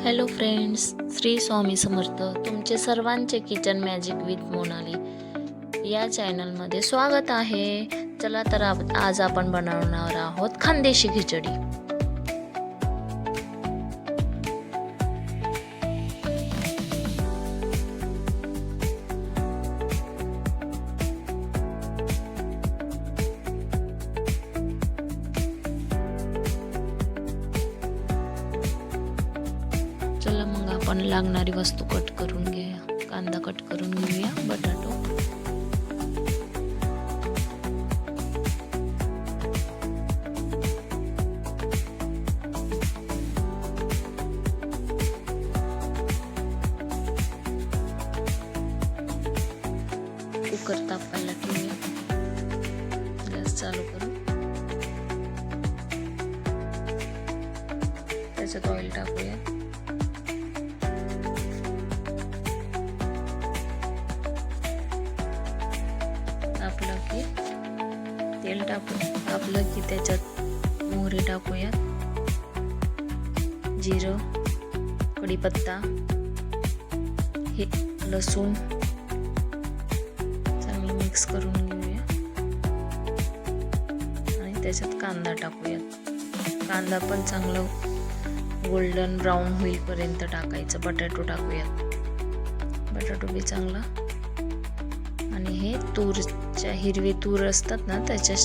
Hello friends, Shri Swami Samarth. तुमचे सर्वांचे kitchen magic with Monali या चॅनलमध्ये स्वागत आहे. चला तर आज आपण बनवणार आहोत खानदेशी खिचडी. चला मग आपण लागणारी वस्तू कट करून घेऊया. कांदा कट करून घेऊया, बटाटो, कुकर तापायला ठेवूया. गॅस चालू करू. त्याच्यात ऑइल टाकूया. आपलं की तेल टाकलं की त्याच्यात मोहरी टाकूया, जिरं, कढीपत्ता, हे लसूण चांगलं मिक्स करून घेऊया आणि त्याच्यात कांदा टाकूया. कांदा पण चांगलं गोल्डन ब्राऊन होईपर्यंत टाकायचं. बटाटो टाकूयात. बटाटो बी चांगला. आणि हे तूरच्या हिरवी तूर असतात ना, त्याच्या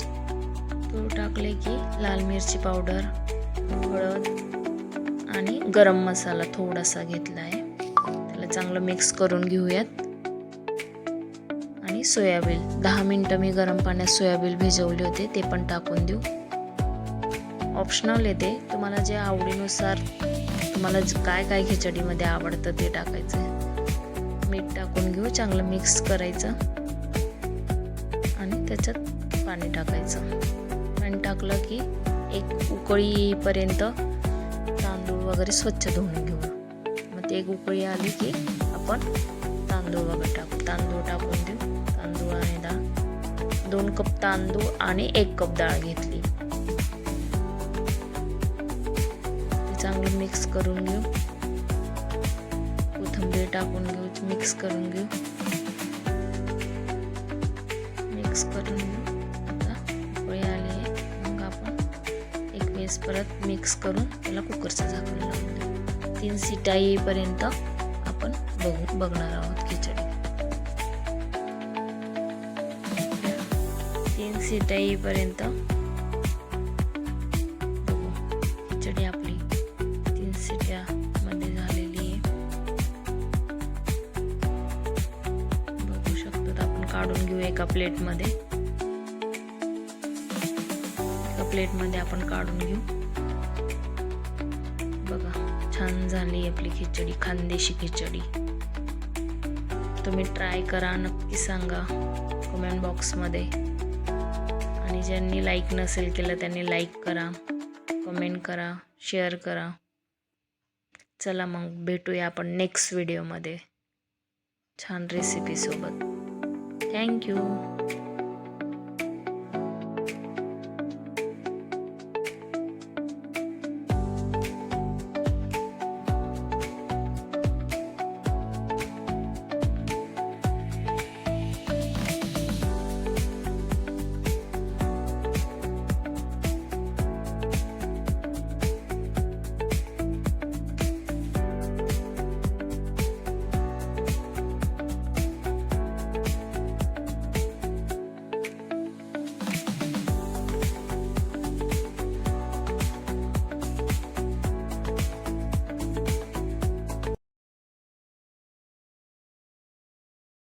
तूर टाकले की लाल मिरची पावडर, हळद आणि गरम मसाला थोडासा घेतला आहे. त्याला चांगलं मिक्स करून घेऊयात. आणि सोयाबीन 10 मिनिटं मी गरम पाण्यात सोयाबीन भिजवले होते, ते पण टाकून देऊ. ऑप्शनल येते, तुम्हाला जे आवडीनुसार तुम्हाला काय काय खिचडीमध्ये आवडतं ते टाकायचं. मीठ टाकून घेऊ. चांगलं मिक्स करायचं आणि त्याच्यात पाणी टाकायचं. पाणी टाकलं की एक उकळी येईपर्यंत तांदूळ वगैरे स्वच्छ धुवून घेऊ. मग ते एक उकळी आली की आपण तांदूळ वगैरे टाकू. तांदूळ टाकून देऊ. तांदूळ आणि डाळ, 2 कप तांदूळ आणि 1 कप डाळ घेतली. ते चांगलं मिक्स करून घेऊ. कोथिंबीर टाकून घेऊ. मिक्स करून घेऊ. मिक्स करून घेऊ. आता उकळी आली आहे. मग आपण एक वेळेस परत मिक्स करून त्याला कुकरचं झाकण लावून देऊ. 3 शिट्या येईपर्यंत आपण बघणार आहोत खिचडी. 3 शिट्या येईपर्यंत बघू. खिचडी आपली 3 शिट्या मध्ये झालेली आहे. बघू शकतो. आपण काढून घेऊ एका प्लेटमध्ये. प्लेटमध्ये आपण काढून घेऊ. बघा, छान झाली आपली खिचडी, खानदेशी खिचडी. तुम्ही ट्राय करा, नक्की सांगा कमेंट बॉक्समध्ये. आणि ज्यांनी लाईक नसेल केलं त्यांनी लाईक करा, कमेंट करा, शेअर करा. चला मग भेटूया आपण नेक्स्ट व्हिडिओमध्ये छान रेसिपी सोबत. थँक्यू.